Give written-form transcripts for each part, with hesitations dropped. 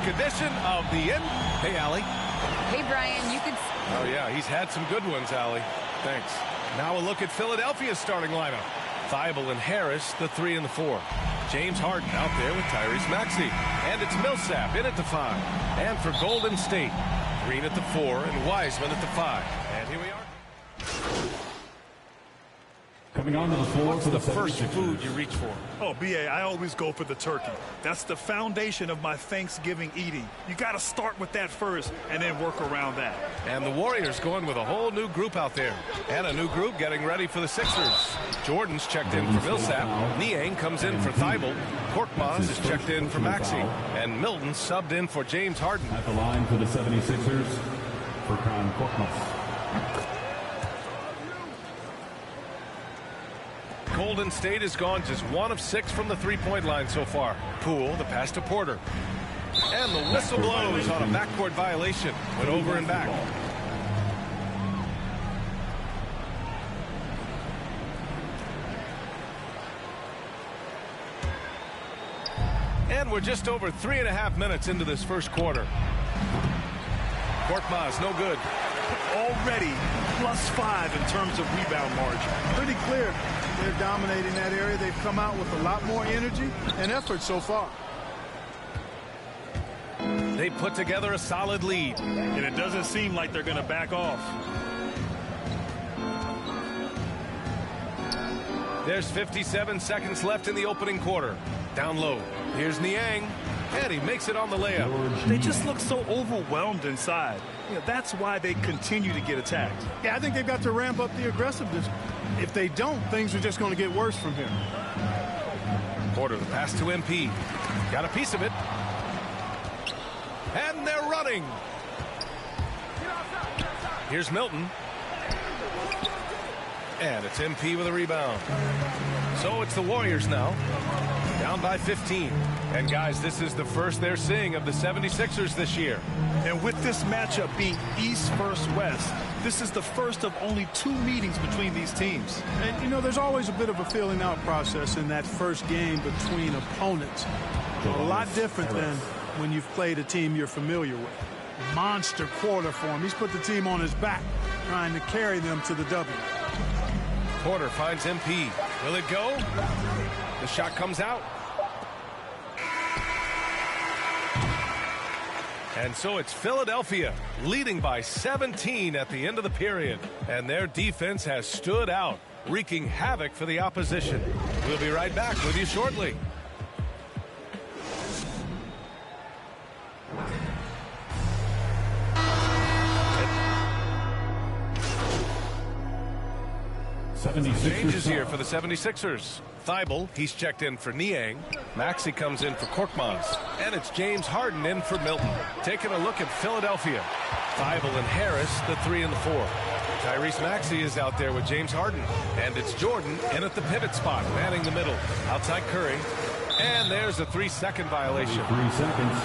edition of the end. Hey, Allie. Hey, Brian, you could... Oh, yeah, he's had some good ones, Allie. Thanks. Now a look at Philadelphia's starting lineup. Thibault and Harris, the 3 and the 4. James Harden out there with Tyrese Maxey. And it's Millsap in at the 5. And for Golden State, Green at the 4 and Wiseman at the 5. And here we are. Coming on to the floor. What's the first food you reach for? Oh, B.A., I always go for the turkey. That's the foundation of my Thanksgiving eating. You got to start with that first and then work around that. And the Warriors going with a whole new group out there. And a new group getting ready for the Sixers. Jordan's checked in for Millsap. Niang comes in for Thibault. Korkmaz is checked in for Maxey. And Milton subbed in for James Harden. At the line for the 76ers, Furkan Korkmaz. Golden State has gone just 1 of 6 from the three-point line so far. Poole, the pass to Porter. And the whistle blows on a backcourt violation. Went over and back. And we're just over 3.5 minutes into this first quarter. Korkmaz, no good. Already +5 in terms of rebound margin. Pretty clear. They're dominating that area. They've come out with a lot more energy and effort so far. They put together a solid lead. And it doesn't seem like they're going to back off. There's 57 seconds left in the opening quarter. Down low. Here's Niang. And he makes it on the layup. They just look so overwhelmed inside. That's why they continue to get attacked. Yeah, I think they've got to ramp up the aggressiveness. If they don't, things are just going to get worse from here. Porter, the pass to MP. Got a piece of it. And they're running. Here's Milton. And it's MP with a rebound. So it's the Warriors now. Down by 15. And guys, this is the first they're seeing of the 76ers this year. And with this matchup being East versus West, this is the first of only 2 meetings between these teams. And, you know, there's always a bit of a feeling out process in that first game between opponents. A lot different than when you've played a team you're familiar with. Monster quarter for him. He's put the team on his back, trying to carry them to the W. Porter finds MP. Will it go? The shot comes out. And so it's Philadelphia leading by 17 at the end of the period. And their defense has stood out, wreaking havoc for the opposition. We'll be right back with you shortly. Changes here for the 76ers. Thibault, he's checked in for Niang. Maxey comes in for Korkmaz. And it's James Harden in for Milton. Taking a look at Philadelphia. Thibault and Harris, the 3 and the 4. Tyrese Maxey is out there with James Harden. And it's Jordan in at the pivot spot, manning the middle. Outside Curry. And there's a 3-second violation. 3 seconds.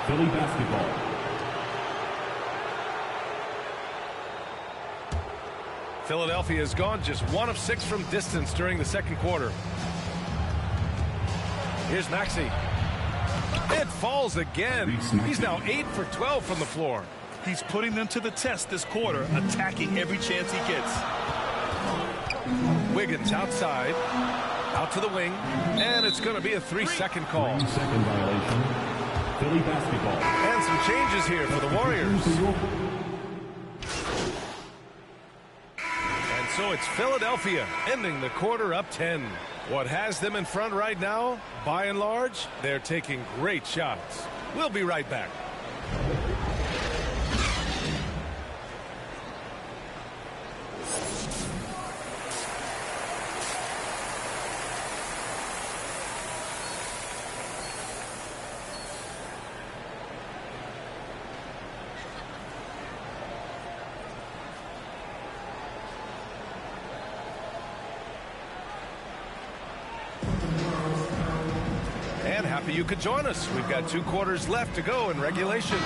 Philly basketball. Philadelphia has gone just 1 of 6 from distance during the second quarter. Here's Maxey. It falls again. He's now 8 for 12 from the floor. He's putting them to the test this quarter, attacking every chance he gets. Wiggins outside, out to the wing, and it's going to be a 3-second call. 3-second violation. Philly basketball. And some changes here for the Warriors. So it's Philadelphia ending the quarter up 10. What has them in front right now? By and large, they're taking great shots. We'll be right back. Happy you could join us. We've got 2 quarters left to go in regulation.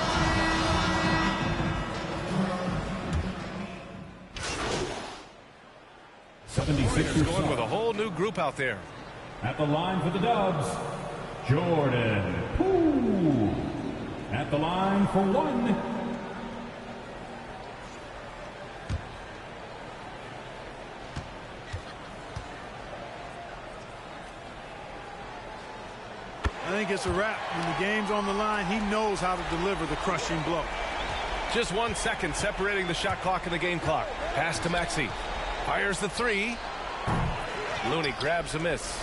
Warriors going with a whole new group out there. At the line for the Dubs, Jordan Poole. At the line for one. I think it's a wrap. When the game's on the line, he knows how to deliver the crushing blow. Just 1 second separating the shot clock and the game clock. Pass to Maxey. Fires the three. Looney grabs a miss.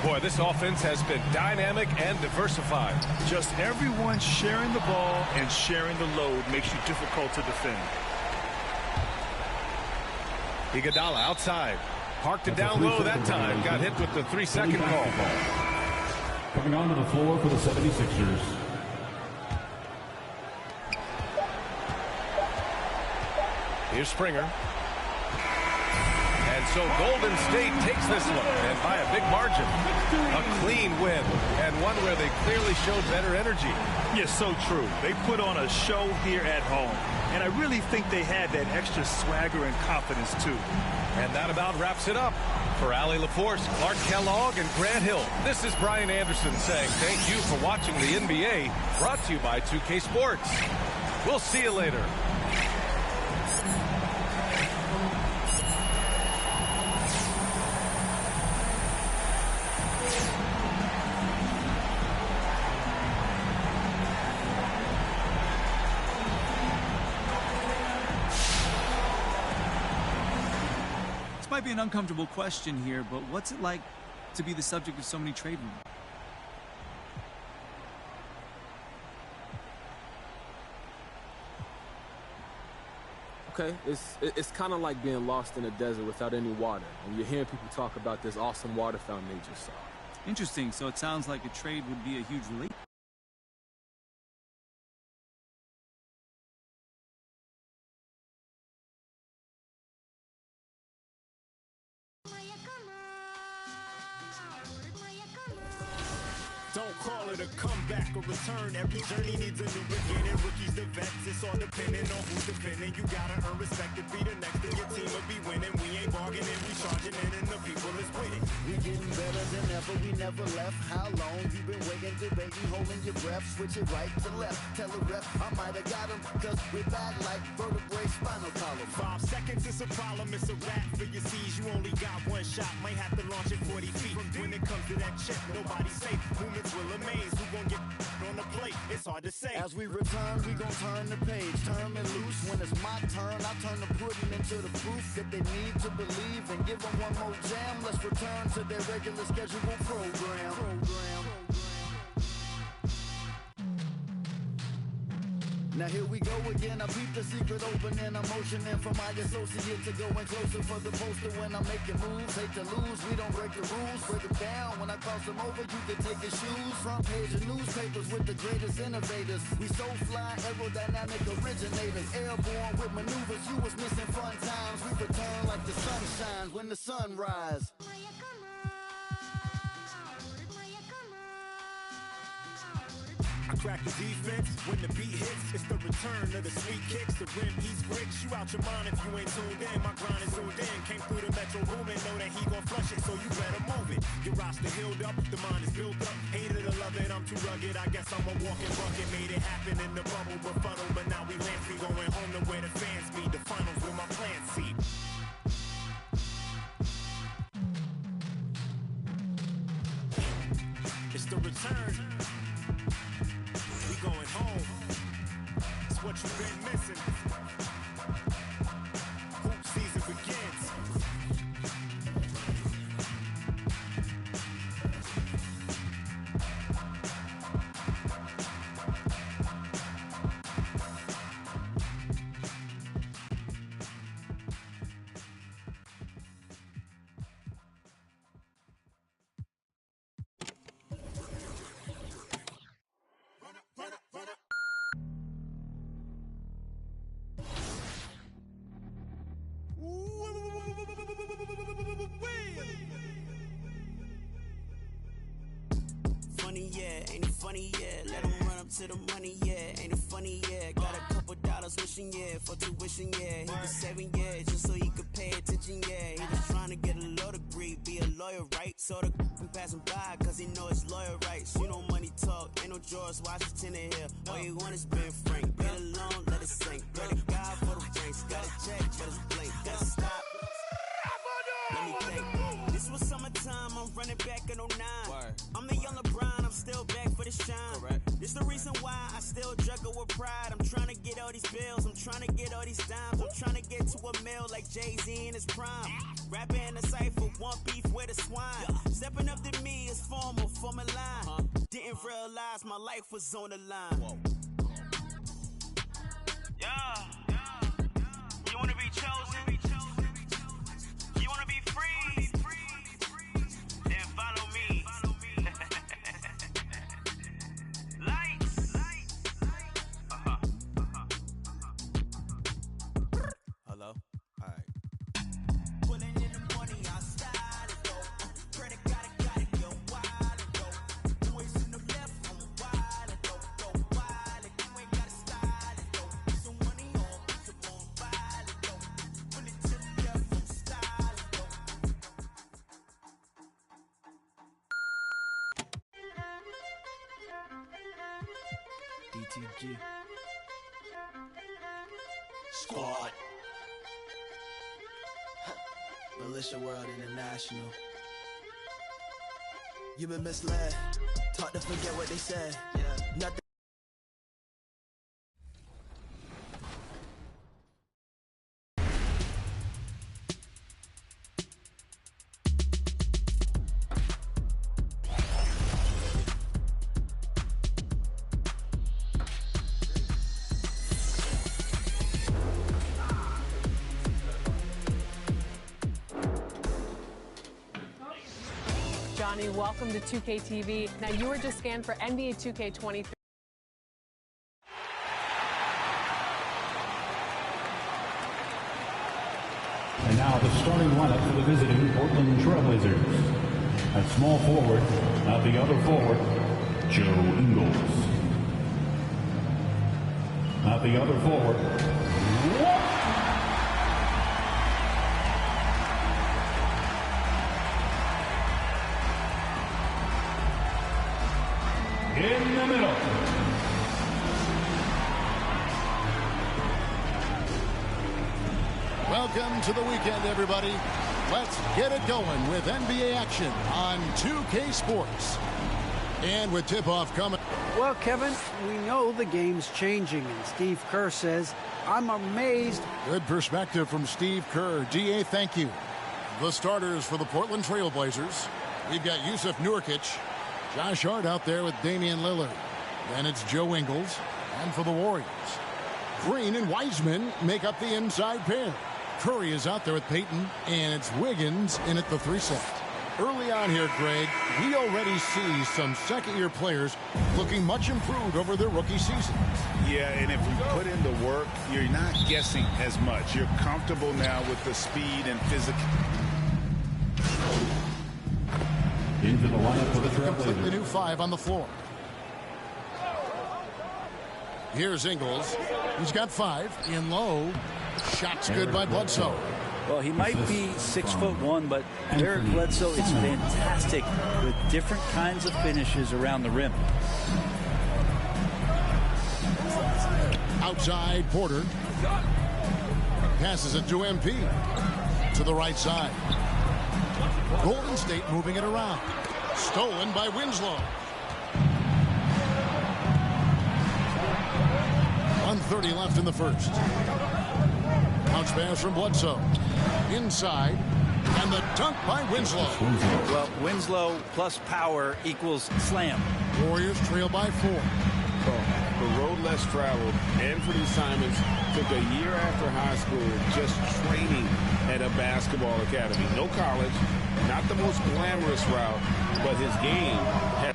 Boy, this offense has been dynamic and diversified. Just everyone sharing the ball and sharing the load makes you difficult to defend. Iguodala outside. Parked it down low that time. Got hit with the 3-second call. Coming onto the floor for the 76ers. Here's Springer. And so Golden State takes this one, and by a big margin. A clean win, and one where they clearly showed better energy. Yes, so true. They put on a show here at home, and I really think they had that extra swagger and confidence, too. And that about wraps it up. For Allie LaForce, Clark Kellogg, and Grant Hill, this is Brian Anderson saying thank you for watching the NBA, brought to you by 2K Sports. We'll see you later. Might be an uncomfortable question here, but what's it like to be the subject of so many trade rumors? Okay, it's kind of like being lost in a desert without any water, and you're hearing people talk about this awesome water fountain they just saw. Interesting. So it sounds like a trade would be a huge relief. Don't call it a comeback or return. Every journey needs a new beginning. Rookies to vets, it's all depending on who's defending. You gotta earn respect to be the next, and your team will be winning. We ain't bargaining, we charging in, and the people is with it. We getting better than ever, we never left. How long you been waiting, debating, holding your breath? Switch it right to left, tell the ref I might have got him, cause we're bad like vertebrae, spinal column. 5 seconds is a problem, it's a wrap for your C's. You only got one shot, might have to launch it 40 feet. When it comes to that chip, nobody's safe. Movements will amaze, who gon' get on the plate? It's hard to say. As we return, we gon' turn the page, turn it loose. When it's my turn, I turn the pudding into the proof that they need to believe, and give them one more jam. Let's return to their regular scheduled program. Now here we go again, I peep the secret opening, I'm motioning for my associate to go in closer for the poster when I'm making moves. Hate to lose, we don't break the rules, break them down. When I cross them over, you can take your shoes. Front page of newspapers with the greatest innovators. We so fly, aerodynamic originators. Airborne with maneuvers, you was missing fun times. We return like the sun shines when the sun rise. I crack the defense when the beat hits. It's the return of the sweet kicks. The rim, he's bricks. You out your mind if you ain't tuned in. My grind is zoomed in. Came through the metro booming. Know that he gon' flush it, so you better move it. Your roster healed up, the mind is built up. Hated to love it, I'm too rugged. I guess I'm a walking bucket. Made it happen in the bubble, befuddled. But now we land free, going home to where the fans meet. The finals with my plan seat. It's the return. We going home. It's what you've been missing. Hoop season begins. Funny, yeah, ain't it funny, yeah. Let 'em run up to the money, yeah. Ain't it funny, yeah. Got a couple dollars wishing, yeah, for tuition, yeah. He was saving, yeah, just so he could pay attention, yeah. He was trying to get a law degree, be a lawyer, right? So the can pass him by, cause he know his lawyer rights. You know money talk, ain't no George Washington in here. All you want is Ben Frank. Get alone, let it sink. Pray to God for the drinks. Gotta check, but it's blink. Gotta stop. Let me think. This was summertime, I'm running back in 09. I'm the young LeBron, I'm still back for the shine. Correct. This the reason why I still juggle with pride. I'm trying to get all these bills, I'm trying to get all these dimes. I'm trying to get to a mill like Jay-Z in his prime. Rapping in the cypher, one beef with a swine. Stepping up to me is formal, form a line. Didn't realize my life was on the line. Yeah. You wanna be chosen? You wanna be free? Then follow me. Lights. Hello? Alright. Pulling in the money, I style it go. Credit got it, go wild it go. Boys in the left, I'm wild it go wild it. You ain't gotta style it go. Put some money on, put some on file it go. Pull it to the left, I'm style it go. DTG. Squad. Militia World International. You've been misled. Taught to forget what they said. Nothing. Johnny, welcome to 2K TV. Now, you were just scanned for NBA 2K23. And now the starting lineup for the visiting Portland Trailblazers. At small forward, at the other forward, Joe Ingles. At the other forward, in the middle. Welcome to the weekend, everybody. Let's get it going with NBA action on 2K Sports. And with tip-off coming. Well, Kevin, we know the game's changing, and Steve Kerr says, I'm amazed. Good perspective from Steve Kerr. DA, thank you. The starters for the Portland Trailblazers. We've got Yusuf Nurkic, Josh Hart out there with Damian Lillard. Then it's Joe Ingles. And for the Warriors, Green and Wiseman make up the inside pair. Curry is out there with Peyton, and it's Wiggins in at the 3 set. Early on here, Greg, we already see some second-year players looking much improved over their rookie season. Yeah, and if you put in the work, you're not guessing as much. You're comfortable now with the speed and physical. Into the lineup for the Trailblazers. The new 5 on the floor. Here's Ingles. He's got 5 in low. Shots good by Bledsoe. Well, he might be 6'1", but Eric Bledsoe is fantastic with different kinds of finishes around the rim. Outside, Porter. Passes it to MP. To the right side. Golden State moving it around. Stolen by Winslow. 1:30 left in the first. Bounce pass from Bledsoe. Inside. And the dunk by Winslow. Well, Winslow plus power equals slam. Warriors trail by 4. The road less traveled and for the Simons took a year after high school just training at a basketball academy. No college, not the most glamorous route, but his game had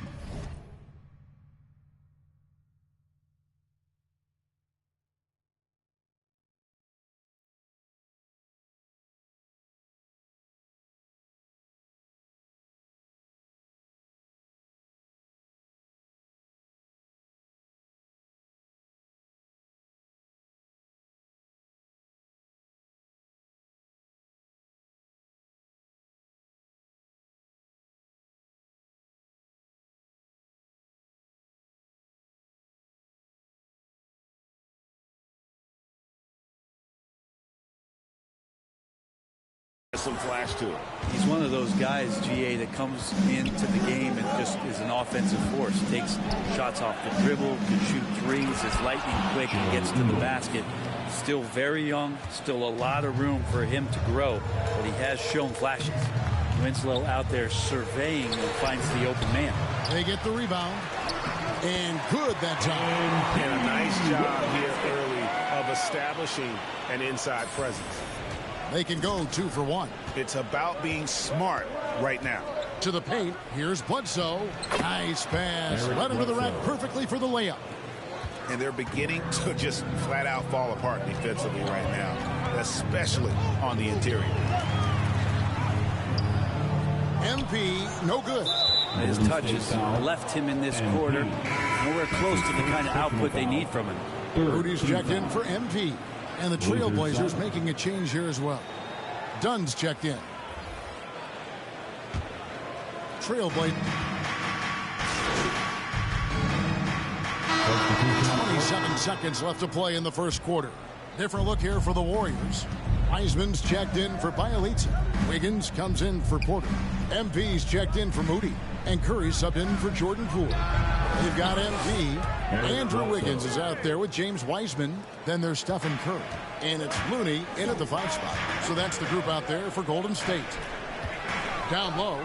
some flash to it. He's one of those guys, GA, that comes into the game and just is an offensive force. Takes shots off the dribble, can shoot threes, is lightning quick, and gets to the basket. Still very young, still a lot of room for him to grow, but he has shown flashes. Winslow out there surveying and finds the open man. They get the rebound. And good that time. And a nice job here early of establishing an inside presence. They can go 2 for 1. It's about being smart right now. To the paint, here's Bledsoe. Nice pass. Led him to the rack perfectly for the layup. And they're beginning to just flat out fall apart defensively right now, especially on the interior. MP, no good. His touches left him in this quarter nowhere close to the kind of output they need from him. Rudy's checked in for MP. And the Trailblazers making a change here as well. Dunn's checked in. Trailblazer. 27 seconds left to play in the first quarter. Different look here for the Warriors. Wiseman's checked in for Bielitsa. Wiggins comes in for Porter. MP's checked in for Moody. And Curry subbed in for Jordan Poole. They've got MP. Andrew Wiggins is out there with James Wiseman. Then there's Stephen Curry. And it's Looney in at the 5 spot. So that's the group out there for Golden State. Down low.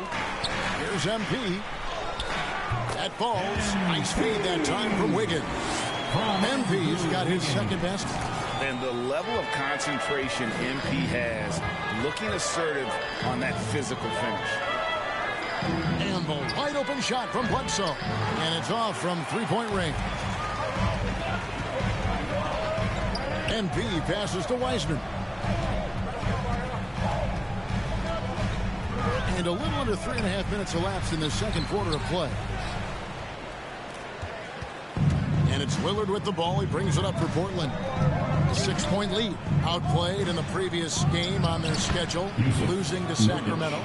Here's MP. That falls. Nice feed that time from Wiggins. MP's got his second basket. And the level of concentration MP has, looking assertive on that physical finish. And the wide open shot from Bledsoe. And it's off from 3-point range. MP passes to Wiseman. And a little under 3.5 minutes elapsed in the second quarter of play. And it's Lillard with the ball. He brings it up for Portland. 6-point lead. Outplayed in the previous game on their schedule, losing to Sacramento.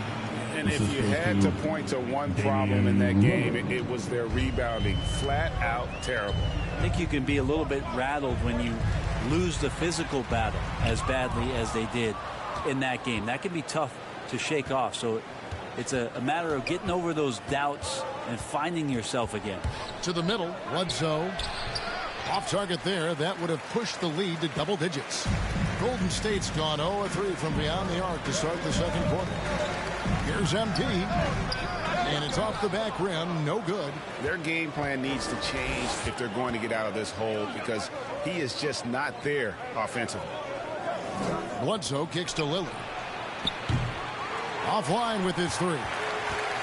And if you had to point to one problem in that game, it was their rebounding. Flat out terrible. I think you can be a little bit rattled when you lose the physical battle as badly as they did in that game. That can be tough to shake off. So it's a matter of getting over those doubts and finding yourself again. To the middle, Bledsoe. Off target there. That would have pushed the lead to double digits. Golden State's gone 0-3 from beyond the arc to start the second quarter. Here's MP. And it's off the back rim. No good. Their game plan needs to change if they're going to get out of this hole, because he is just not there offensively. Bledsoe kicks to Lillard. Offline with his 3.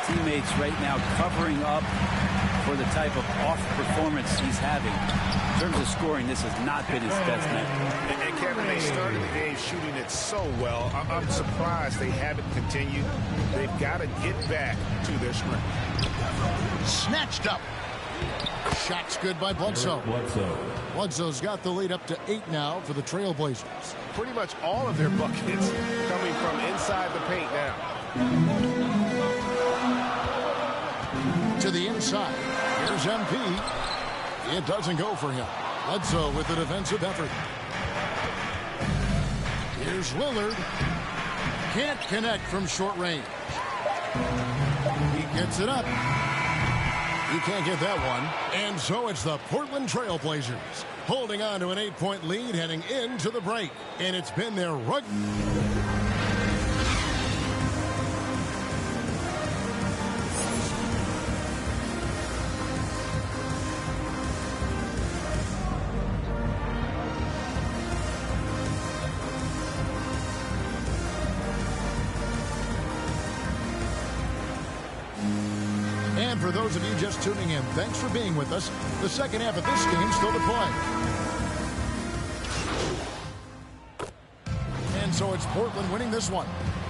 Teammates right now covering up for the type of off performance he's having. In terms of scoring, this has not been his best night. And Kevin, they started the game shooting it so well. I'm surprised they haven't continued. They've got to get back to their strength. Snatched up. Shot's good by Bledsoe. Bledsoe's got the lead up to 8 now for the Trailblazers. Pretty much all of their buckets coming from inside the paint now. To the inside. Here's MP. It doesn't go for him. Bledsoe with the defensive effort. Here's Lillard. Can't connect from short range. He gets it up. You can't get that one. And so it's the Portland Trailblazers holding on to an 8-point lead heading into the break. And it's been their rug. And for those of you just tuning in, thanks for being with us. The second half of this game still to play. And so it's Portland winning this one.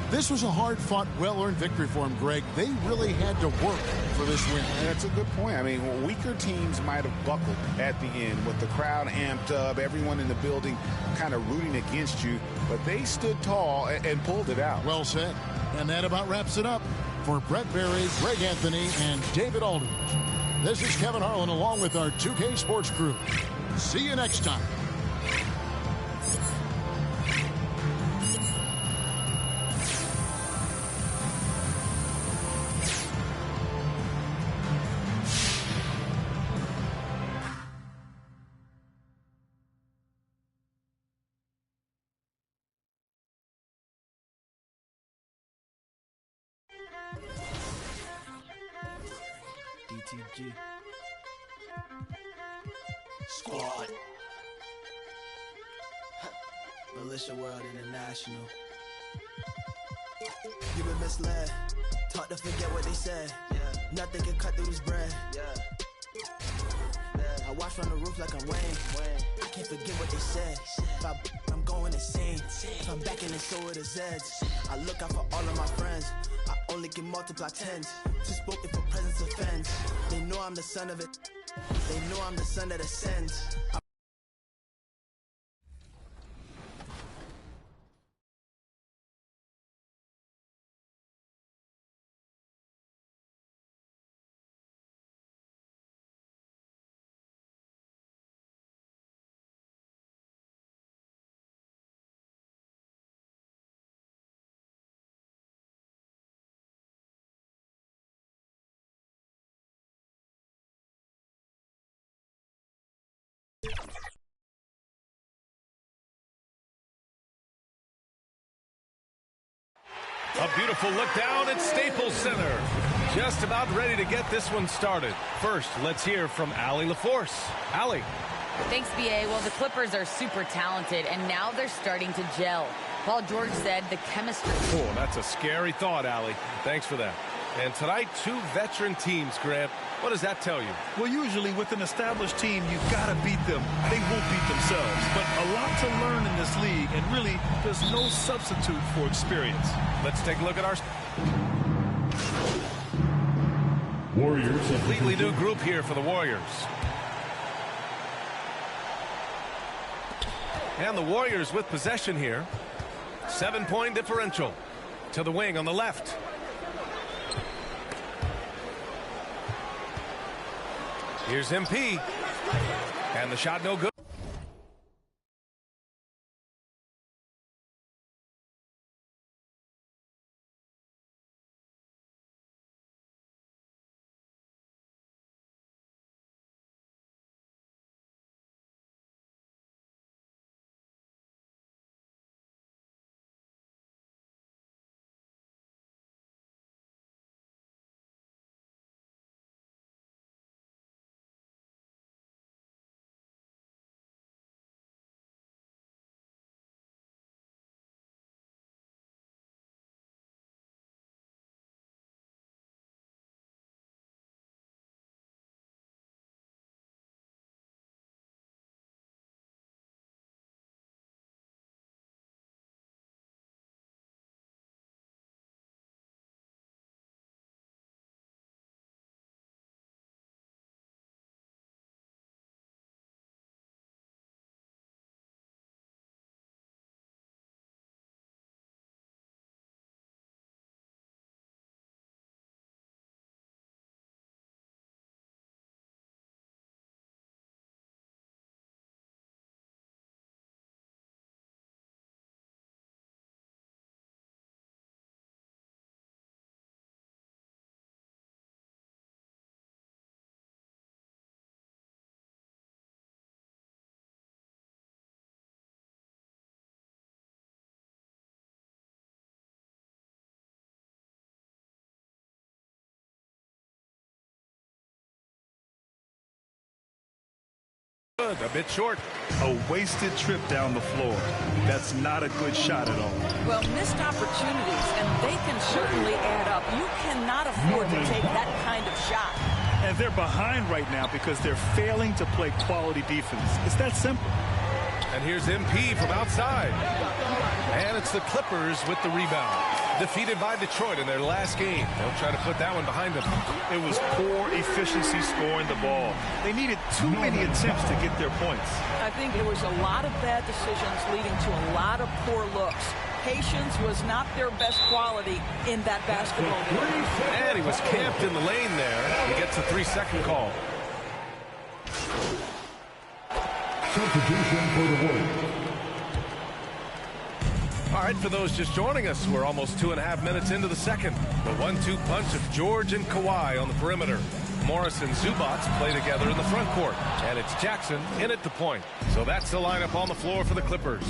This was a hard-fought, well-earned victory for them, Greg. They really had to work for this win. That's a good point. I mean, weaker teams might have buckled at the end with the crowd amped up, everyone in the building kind of rooting against you. But they stood tall and pulled it out. Well said. And that about wraps it up. For Brett Berry, Greg Anthony, and David Aldridge, this is Kevin Harlan along with our 2K Sports crew. See you next time. TG. Squad. Militia World International. You been misled. Taught to forget what they said. Nothing can cut through this bread. I watch from the roof like I'm Wayne. I can't forget what they said. If I'm going insane. If I'm back in the show with the Zeds. I look out for all of my friends. I only can multiply tens. Too spoken for presence offends. They know I'm the son of it. They know I'm the son that ascends. A beautiful look down at Staples Center. Just about ready to get this one started. First, let's hear from Allie LaForce. Allie. Thanks, B.A. Well, the Clippers are super talented, and now they're starting to gel. Paul George said the chemistry... Oh, that's a scary thought, Allie. Thanks for that. And tonight, two veteran teams, Grant. What does that tell you? Well, usually with an established team, you've got to beat them. They won't beat themselves. But a lot to learn in this league, and really, there's no substitute for experience. Let's take a look at our... Warriors. Completely new group here for the Warriors. And the Warriors with possession here. 7-point differential. To the wing on the left. Here's MP. And the shot no good. Good, a bit short. A wasted trip down the floor. That's not a good shot at all. Well, missed opportunities, and they can certainly add up. You cannot afford to take that kind of shot. And they're behind right now because they're failing to play quality defense. It's that simple. And here's MP from outside. And it's the Clippers with the rebound. Defeated by Detroit in their last game. They'll try to put that one behind them. It was poor efficiency scoring the ball. They needed too many attempts to get their points. I think there was a lot of bad decisions leading to a lot of poor looks. Patience was not their best quality in that basketball game. And he was camped in the lane there. He gets a 3-second call. Substitution for the Warriors. All right, for those just joining us, we're almost 2.5 minutes into the second. The 1-2 punch of George and Kawhi on the perimeter. Morris and Zubats play together in the front court. And it's Jackson in at the point. So that's the lineup on the floor for the Clippers.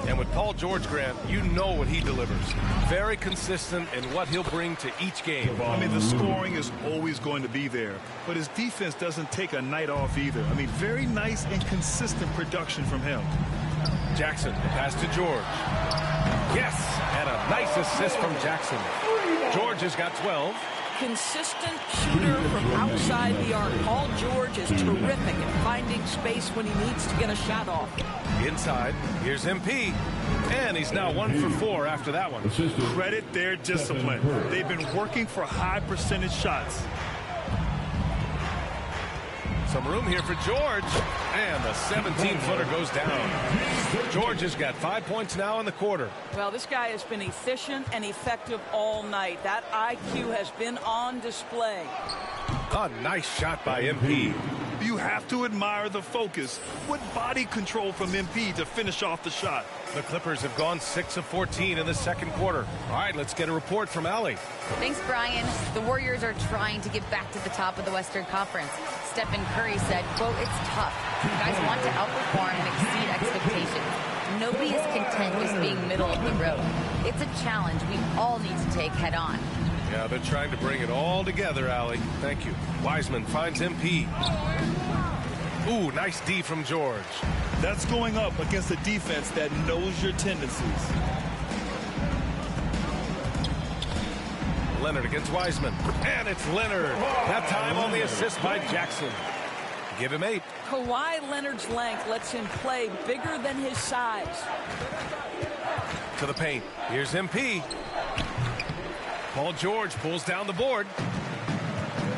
And with Paul George, Grant, you know what he delivers. Very consistent in what he'll bring to each game. I mean, the scoring is always going to be there, but his defense doesn't take a night off either. I mean, very nice and consistent production from him. Jackson, pass to George. Yes, and a nice assist from Jackson. George has got 12. Consistent shooter from outside the arc. Paul George is terrific at finding space when he needs to get a shot off. Inside, here's MP. And he's now 1 for 4 after that one. Credit their discipline. They've been working for high percentage shots. Some room here for George. And the 17-footer goes down. George has got 5 points now in the quarter. Well, this guy has been efficient and effective all night. That IQ has been on display. A nice shot by MP. You have to admire the focus. What body control from MP to finish off the shot. The Clippers have gone 6 of 14 in the second quarter. All right, let's get a report from Allie. Thanks, Brian. The Warriors are trying to get back to the top of the Western Conference. Stephen Curry said, quote, "It's tough. Guys want to outperform and exceed expectations. Nobody is content just being middle of the road. It's a challenge we all need to take head on." Yeah, they're trying to bring it all together, Allie. Thank you. Wiseman finds MP. Ooh, nice D from George. That's going up against a defense that knows your tendencies. Leonard against Wiseman. And it's Leonard. That time on the assist by Jackson. Give him 8. Kawhi Leonard's length lets him play bigger than his size. To the paint. Here's MP. Paul George pulls down the board.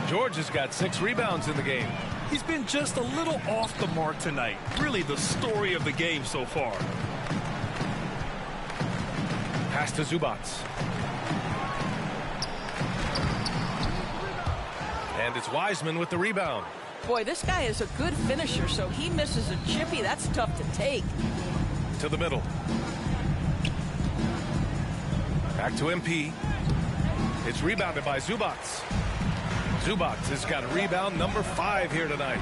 George has got 6 rebounds in the game. He's been just a little off the mark tonight. Really the story of the game so far. Pass to Zubats. And it's Wiseman with the rebound. Boy, this guy is a good finisher, so he misses a chippy. That's tough to take. To the middle. Back to MP. It's rebounded by Zubats. Zubats has got a rebound number 5 here tonight.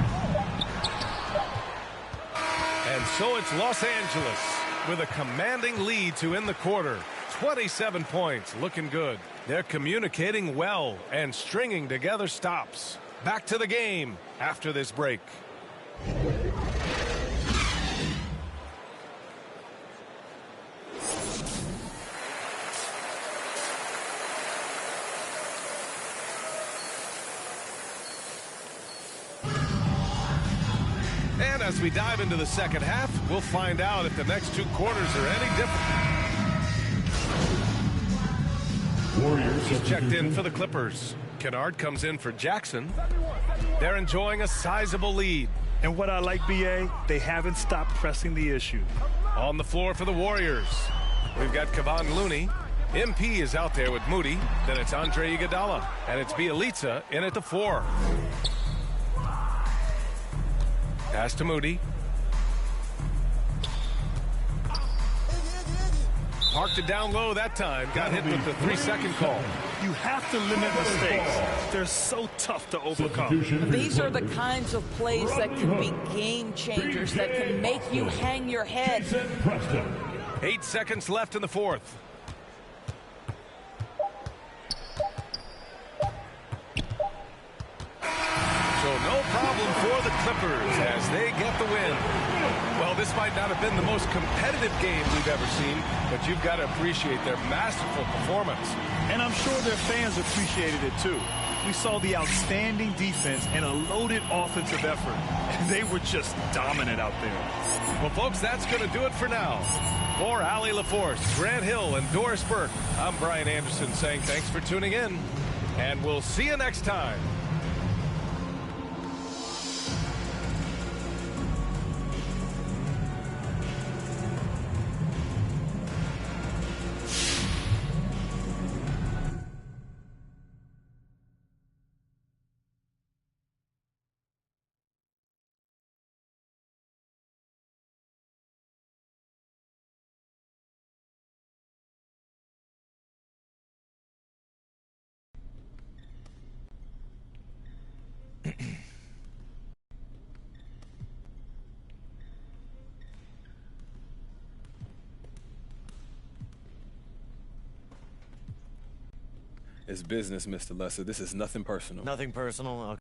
And so it's Los Angeles with a commanding lead to end the quarter. 27 points, looking good. They're communicating well and stringing together stops. Back to the game after this break. And as we dive into the second half, we'll find out if the next 2 quarters are any different. Warriors. He's checked in for the Clippers. Kennard comes in for Jackson. They're enjoying a sizable lead. And what I like, BA, they haven't stopped pressing the issue. On the floor for the Warriors, we've got Kevon Looney. MP is out there with Moody. Then it's Andre Iguodala. And it's Bielitsa in at the 4. Pass to Moody. Parked it down low that time. Got hit with the 3-second call. You have to limit mistakes. They're so tough to overcome. These are the kinds of plays that can be game changers, that can make you hang your head. 8 seconds left in the fourth. So no problem for the Clippers as they get the win. Well, this might not have been the most competitive game we've ever seen, but you've got to appreciate their masterful performance. And I'm sure their fans appreciated it too. We saw the outstanding defense and a loaded offensive effort. And they were just dominant out there. Well, folks, that's going to do it for now. For Allie LaForce, Grant Hill, and Doris Burke, I'm Brian Anderson saying thanks for tuning in, and we'll see you next time. It's business, Mr. Lesser. This is nothing personal. Nothing personal? Okay.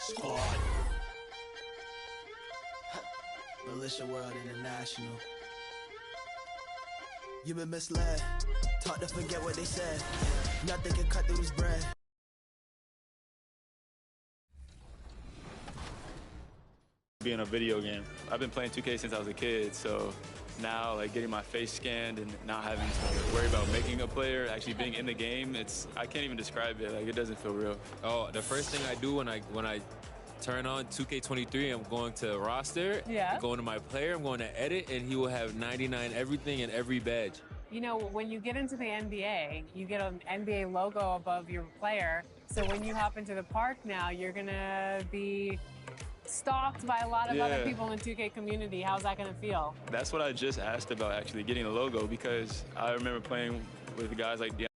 Squad. Militia World International. You've been misled. Taught to forget what they said. Nothing can cut through this bread. Being a video game. I've been playing 2K since I was a kid, so now like getting my face scanned and not having to worry about making a player, actually being in the game, I can't even describe it. Like, it doesn't feel real. Oh, the first thing I do when I turn on 2K23, I'm going to roster, Yeah. I'm going to my player, I'm going to edit, and he will have 99 everything and every badge. You know, when you get into the NBA, you get an NBA logo above your player. So when you hop into the park now, you're going to be stalked by a lot of other people in the 2K community. How's that going to feel? That's what I just asked about, actually, getting a logo, because I remember playing with guys like DeAndre.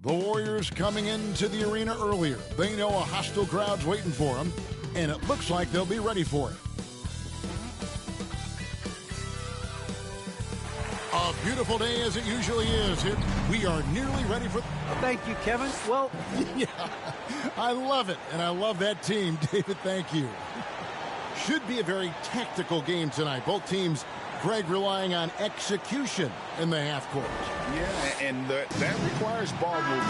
The Warriors coming into the arena earlier. They know a hostile crowd's waiting for them, and it looks like they'll be ready for it. A beautiful day as it usually is here. We are nearly ready for... Thank you, Kevin. Well, yeah, I love it, and I love that team. David, thank you. Should be a very tactical game tonight. Both teams, Greg, relying on execution in the half court. Yeah, and that requires ball movement,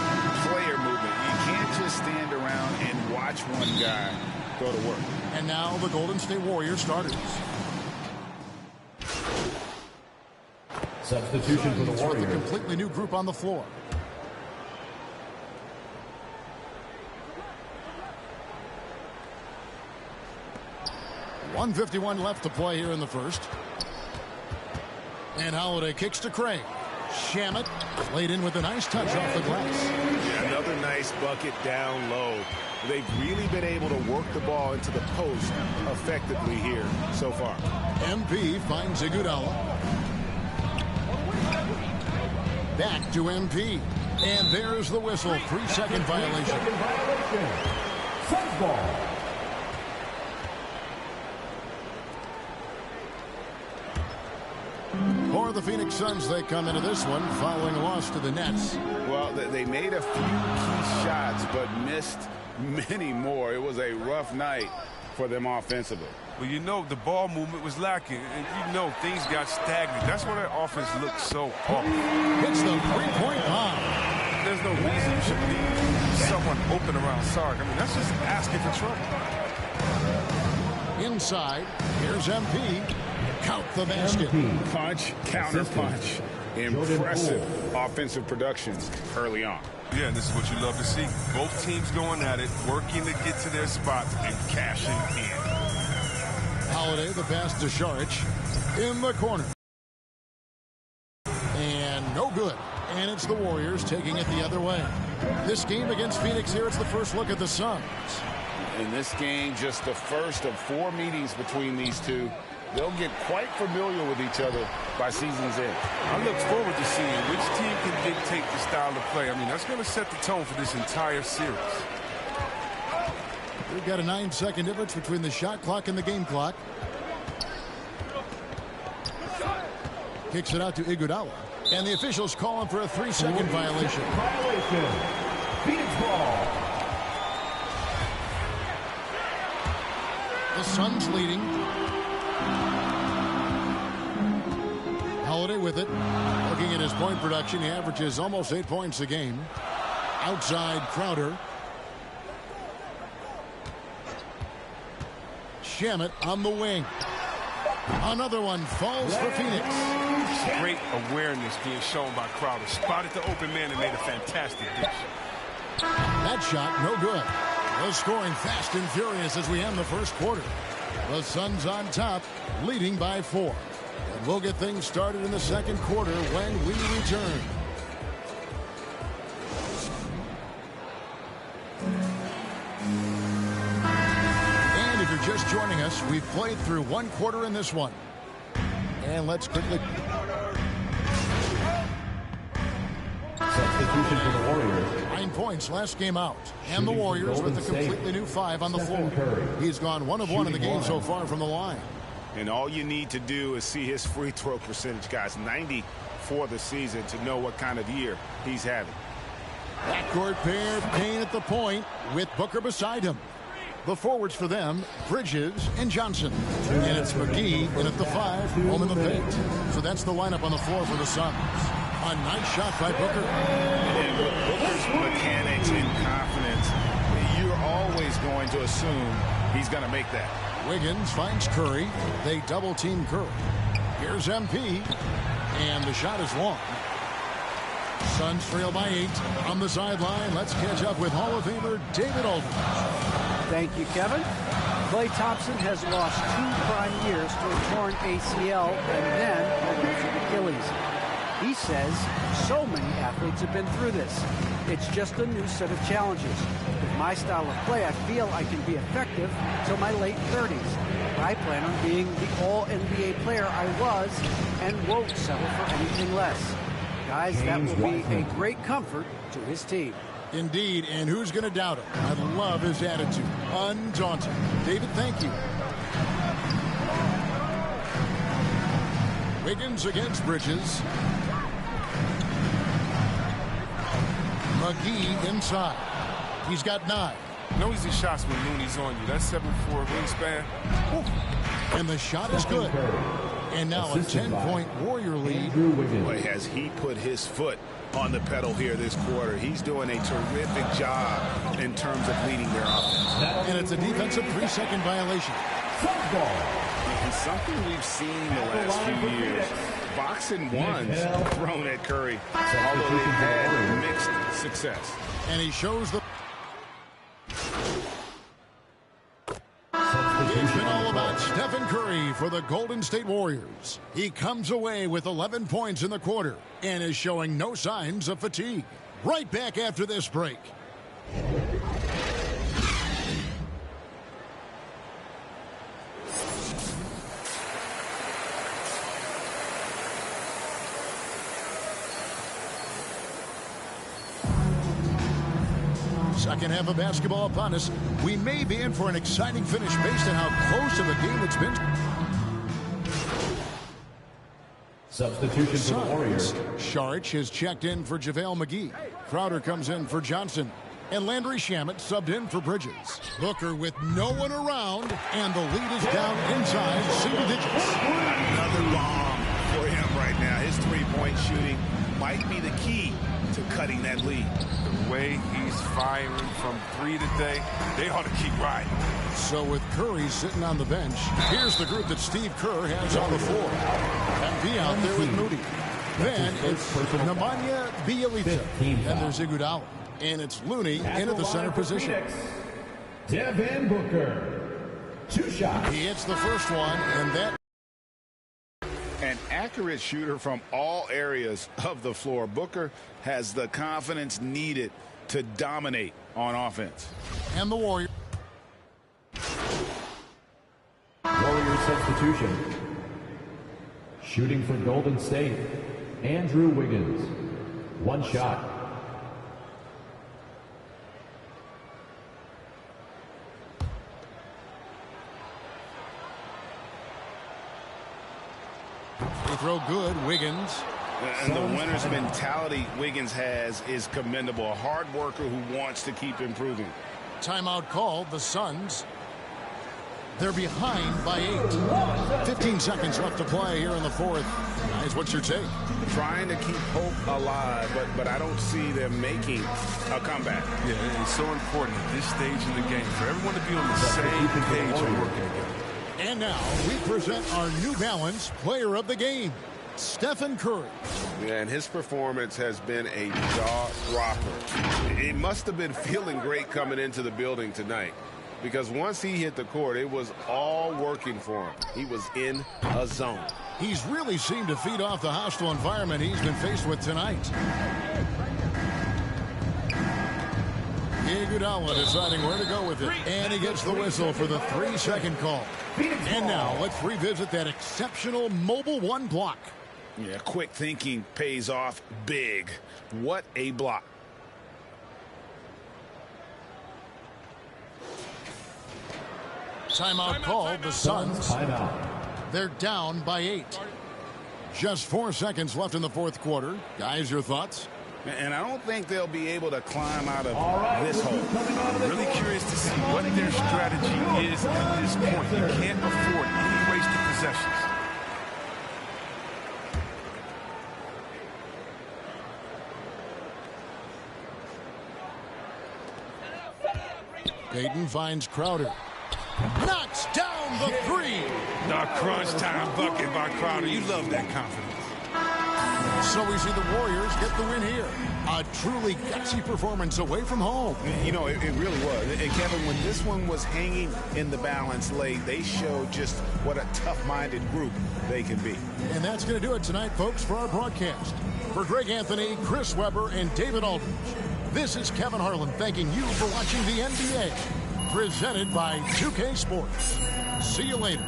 player movement. You can't just stand around and watch one guy go to work. And now the Golden State Warriors starters. Substitution for the Warriors. With a completely new group on the floor. .151 left to play here in the first. And Holiday kicks to Craig. Shamet laid in with a nice touch off the glass. Yeah, another nice bucket down low. They've really been able to work the ball into the post effectively here so far. MP finds Iguodala. Back to MP. And there's the whistle. 3-second violation. Suns ball. For the Phoenix Suns, they come into this one following a loss to the Nets. Well, they made a few key shots, but missed many more. It was a rough night for them offensively. Well, you know, the ball movement was lacking, and you know things got stagnant. That's why their offense looked so off. It's the three-point line. There's no reason you should leave someone open around Sark. I mean, that's just asking for trouble. Inside, here's MP. Count the basket. Punch, counter punch. Impressive offensive production early on. Yeah, this is what you love to see. Both teams going at it, working to get to their spots and cashing in. Holiday, the pass to Šarić in the corner. And no good. And it's the Warriors taking it the other way. This game against Phoenix here, it's the first look at the Suns. In this game, just the first of 4 meetings between these two. They'll get quite familiar with each other by season's end. I look forward to seeing which team can dictate the style of play. I mean, that's going to set the tone for this entire series. We've got a 9-second difference between the shot clock and the game clock. Kicks it out to Iguodala. And the officials call him for a 3-second violation. Phoenix ball. The Suns leading. Holiday with it. Looking at his point production, he averages almost 8 points a game. Outside Crowder. Shamet on the wing. Another one falls for Phoenix. Great awareness being shown by Crowder. Spotted the open man and made a fantastic dish. That shot, no good. We're scoring fast and furious as we end the first quarter. The Suns on top, leading by 4. And we'll get things started in the second quarter when we return. And if you're pass. We've played through one quarter in this one. And let's quickly... Substitution for the Warriors. 9 points last game out. And the Warriors with a completely new 5 on the floor. He's gone 1 of 1 in the game so far from the line. And all you need to do is see his free throw percentage, guys. 90 for the season to know what kind of year he's having. Backcourt pair, Payne at the point with Booker beside him. The forwards for them, Bridges and Johnson. And it's McGee in at the 5, home in the paint. So that's the lineup on the floor for the Suns. A nice shot by Booker. And with Booker's mechanics and confidence, you're always going to assume he's going to make that. Wiggins finds Curry. They double-team Curry. Here's MP. And the shot is long. Suns trail by 8. On the sideline, let's catch up with Hall of Famer David Aldridge. Thank you, Kevin. Klay Thompson has lost 2 prime years to a torn ACL and then a losing Achilles. He says so many athletes have been through this. It's just a new set of challenges. With my style of play, I feel I can be effective till my late 30s. I plan on being the all-NBA player I was and won't settle for anything less. Guys, that will be a great comfort to his team. Indeed, and who's going to doubt him? I love his attitude. Undaunted. David, thank you. Wiggins against Bridges. McGee inside. He's got 9. No easy shots when Looney's on you. That's 7'4" wingspan. And the shot is good. And now a 10-point Warrior lead. Boy, has he put his foot on the pedal here this quarter. He's doing a terrific job in terms of leading their offense. And it's a defensive 3-second violation. And something we've seen the last few years. Boxing ones thrown at Curry, although they've had mixed success. And he shows the... It's been all about Stephen Curry for the Golden State Warriors. He comes away with 11 points in the quarter and is showing no signs of fatigue. Right back after this break. Second half of basketball upon us. We may be in for an exciting finish based on how close of a game it's been. Substitution for the Warriors. Saric has checked in for JaVale McGee. Crowder comes in for Johnson. And Landry Shamet subbed in for Bridges. Booker with no one around, and the lead is down inside single digits. Another bomb for him right now. His three-point shooting might be the key to cutting that lead. The way he's firing from 3 today, they ought to keep riding. So with Curry sitting on the bench, here's the group that Steve Kerr has on the floor. MP out there with Moody. Then it's Nemanja Bjelica. And there's Iguodala. And it's Looney in at the center position. Devin Booker. 2 shots. He hits the first one, and that... An accurate shooter from all areas of the floor. Booker has the confidence needed to dominate on offense. And the Warriors. Warriors substitution. Shooting for Golden State. Andrew Wiggins. 1 shot. They throw good. Wiggins. And the winner's mentality Wiggins has is commendable. A hard worker who wants to keep improving. Timeout called. The Suns. They're behind by 8. 15 seconds left to play here in the fourth. Guys, what's your take? Trying to keep hope alive, but I don't see them making a comeback. Yeah, it's so important at this stage in the game for everyone to be on the same page and working together. And now we present our New Balance Player of the Game, Stephen Curry. Yeah, and his performance has been a jaw-dropper. It must have been feeling great coming into the building tonight, because once he hit the court, it was all working for him. He was in a zone. He's really seemed to feed off the hostile environment he's been faced with tonight. Iguodala deciding where to go with it. And he gets the whistle for the 3-second call. And now let's revisit that exceptional mobile one block. Yeah, quick thinking pays off big. What a block. Timeout called. The Suns. They're down by 8. Just 4 seconds left in the fourth quarter. Guys, your thoughts? And I don't think they'll be able to climb out of this hole. I'm really curious to see what their strategy is at this point. You can't afford any wasted possessions. Payton finds Crowder. Knocks down the 3. The crunch time bucket by Crowder. You love that confidence. So we see the Warriors get the win here. A truly gutsy performance away from home. You know, it really was. And Kevin, when this one was hanging in the balance late, they showed just what a tough-minded group they can be. And that's going to do it tonight, folks, for our broadcast. For Greg Anthony, Chris Webber, and David Aldridge, this is Kevin Harlan thanking you for watching the NBA. Presented by 2K Sports. See you later.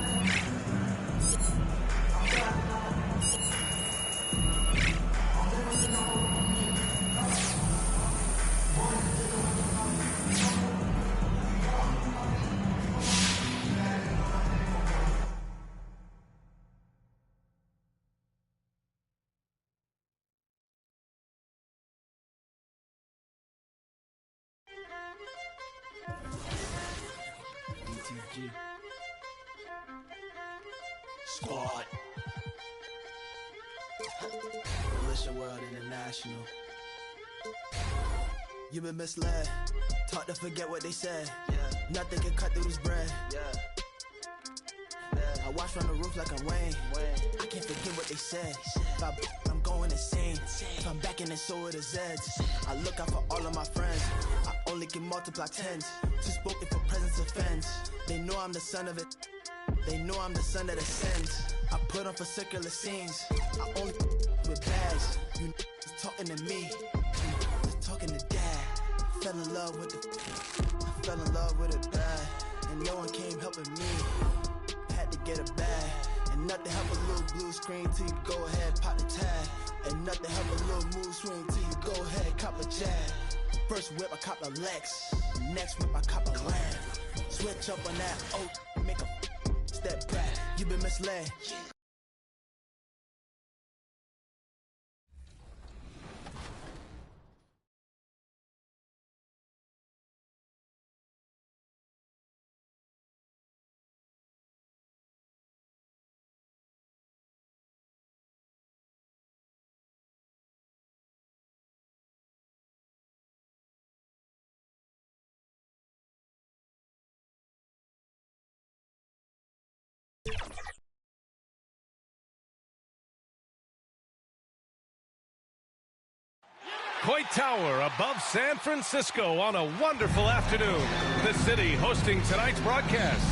Squad. Militia World International. You've been misled. Taught to forget what they said. Nothing can cut through this bread. I watch from the roof like I'm Wayne. I can't forget what they said. If I'm going insane. If I'm back in it, so it is Zeds. I look out for all of my friends. I only can multiply tens. Too spoken for presence offends. They know I'm the son of it. They know I'm the son that ascends. I put on for circular scenes. I only with bags. You talking to me. You talking to dad. Fell in love with the. I fell in love with it bad. And no one came helping me. Had to get a bag. And nothing help a little blue screen till you go ahead, pop the tag. And nothing help a little mood swing till you go ahead, cop a jab. First whip, I cop a Lex. Next whip, I cop a Lamb. Switch up on that oat, make a step back. You've been misled. Coit Tower above San Francisco on a wonderful afternoon. The city hosting tonight's broadcast.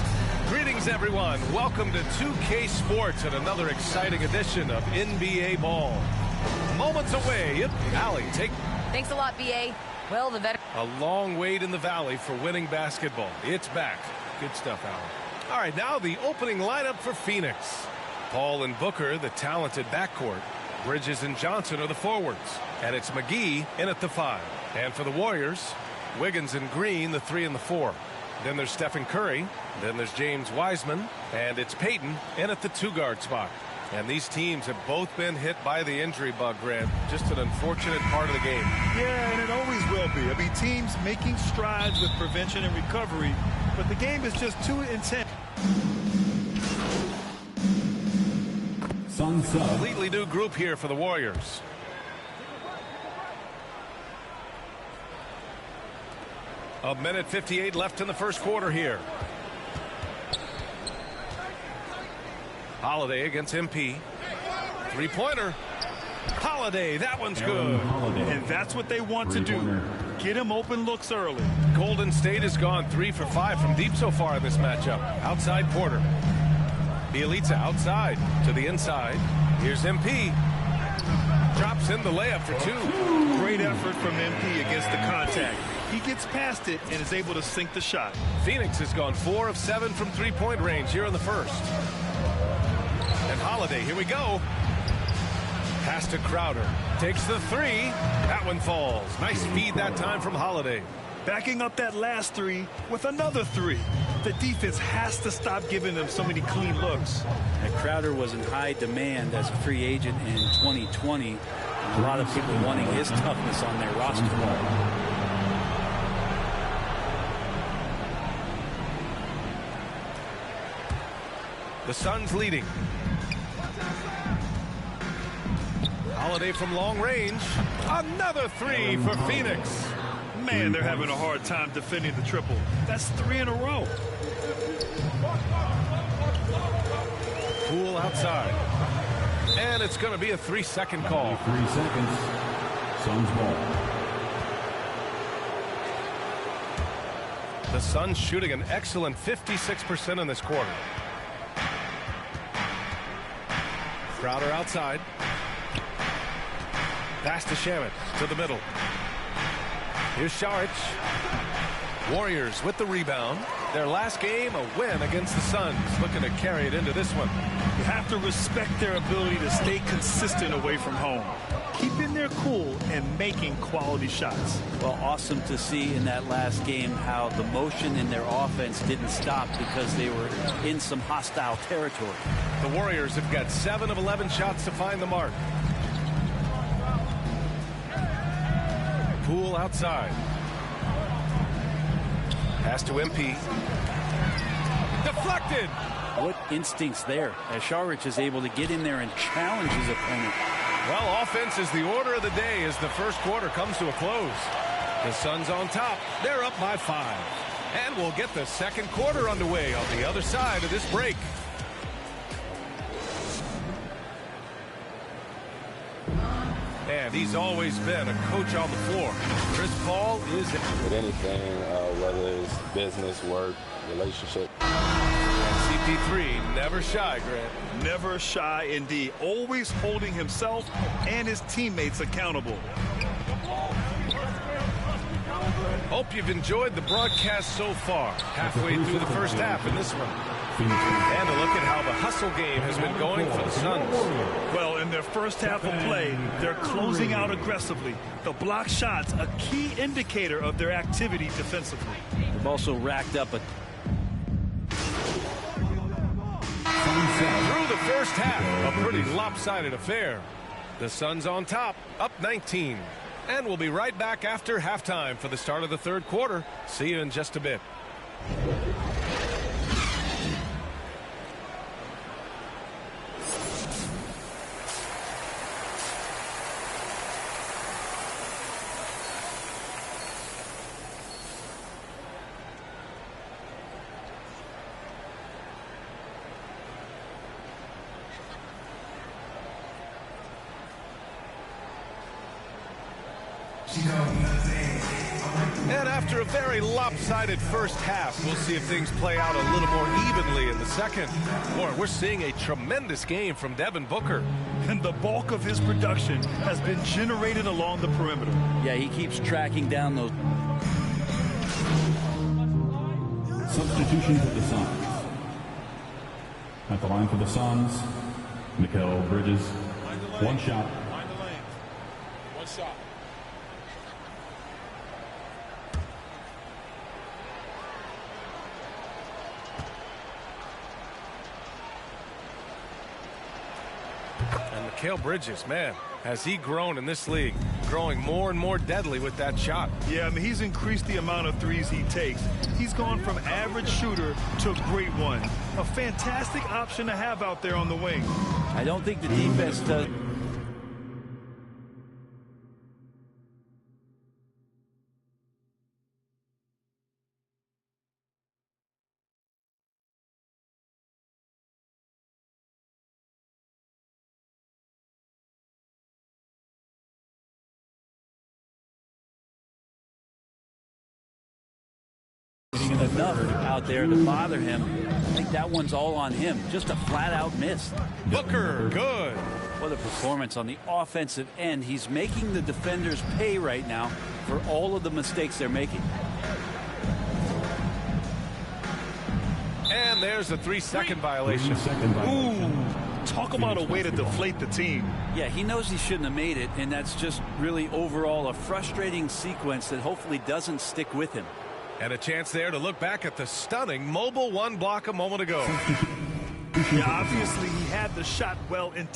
Greetings, everyone. Welcome to 2K Sports and another exciting edition of NBA Ball. Moments away in the Valley. Thanks a lot, BA. Well, the veteran. A long wait in the Valley for winning basketball. It's back. Good stuff, Alan. All right, now the opening lineup for Phoenix. Paul and Booker, the talented backcourt. Bridges and Johnson are the forwards. And it's McGee in at the 5. And for the Warriors, Wiggins and Green, the 3 and the 4. Then there's Stephen Curry. Then there's James Wiseman. And it's Payton in at the 2-guard spot. And these teams have both been hit by the injury bug, Grant. Just an unfortunate part of the game. Yeah, and it always will be. I mean, teams making strides with prevention and recovery, but the game is just too intense. Completely new group here for the Warriors. A minute 58 left in the first quarter here. Holiday against MP. Three-pointer. Holiday, that one's good. And that's what they want to do. Get him open looks early. Golden State has gone 3 for 5 from deep so far in this matchup. Outside Porter. Bielitsa outside to the inside. Here's MP. Drops in the layup for 2. Great effort from MP against the contact. He gets past it and is able to sink the shot. Phoenix has gone 4 of 7 from three-point range here in the first. And Holiday, here we go. Pass to Crowder. Takes the three. That one falls. Nice feed that time from Holiday. Backing up that last three with another three. The defense has to stop giving them so many clean looks. And Crowder was in high demand as a free agent in 2020. A lot of people wanting his toughness on their roster. The Suns leading. Holiday from long range. Another three for Phoenix. Man, they're having a hard time defending the triple. That's 3 in a row. Poole outside. And it's going to be a 3-second call. 3 seconds. Suns ball. The Suns shooting an excellent 56% in this quarter. Crowder outside. Pass to Shamet to the middle. Here's Saric. Warriors with the rebound. Their last game, a win against the Suns. Looking to carry it into this one. You have to respect their ability to stay consistent away from home. Keeping their cool and making quality shots. Well, awesome to see in that last game how the motion in their offense didn't stop because they were in some hostile territory. The Warriors have got 7 of 11 shots to find the mark. Poole outside. Pass to MP. Deflected. What instincts there as Saric is able to get in there and challenge his opponent. Well, offense is the order of the day as the first quarter comes to a close. The Suns on top. They're up by 5. And we'll get the second quarter underway on the other side of this break. And he's always been a coach on the floor. Chris Paul is with anything, whether it's business, work, relationship. And CP3 never shy, Grant. Never shy indeed. Always holding himself and his teammates accountable. Hope you've enjoyed the broadcast so far. Halfway through the first half in this one. And a look at how the hustle game has been going for the Suns. Well, in their first half of play, they're closing out aggressively. The block shots, a key indicator of their activity defensively. They've also racked up a... Through the first half, a pretty lopsided affair. The Suns on top, up 19. And we'll be right back after halftime for the start of the third quarter. See you in just a bit. And after a very lopsided first half, we'll see if things play out a little more evenly in the second. Boy, we're seeing a tremendous game from Devin Booker. And the bulk of his production has been generated along the perimeter. Yeah, he keeps tracking down those. Substitution for the Suns. At the line for the Suns, Mikal Bridges. One shot. Mind the lane. One shot. And Mikal Bridges, man, has he grown in this league, growing more and more deadly with that shot. Yeah, I mean, he's increased the amount of threes he takes. He's gone from average shooter to a great one. A fantastic option to have out there on the wing. I don't think the defense does. Enough out there to bother him. I think that one's all on him. Just a flat-out miss. Booker, good. What a performance on the offensive end. He's making the defenders pay right now for all of the mistakes they're making. And there's a 3-second violation. Ooh, talk about a way to deflate the team. Yeah, he knows he shouldn't have made it, and that's just really overall a frustrating sequence that hopefully doesn't stick with him. And a chance there to look back at the stunning mobile one block a moment ago. Yeah, obviously he had the shot well in.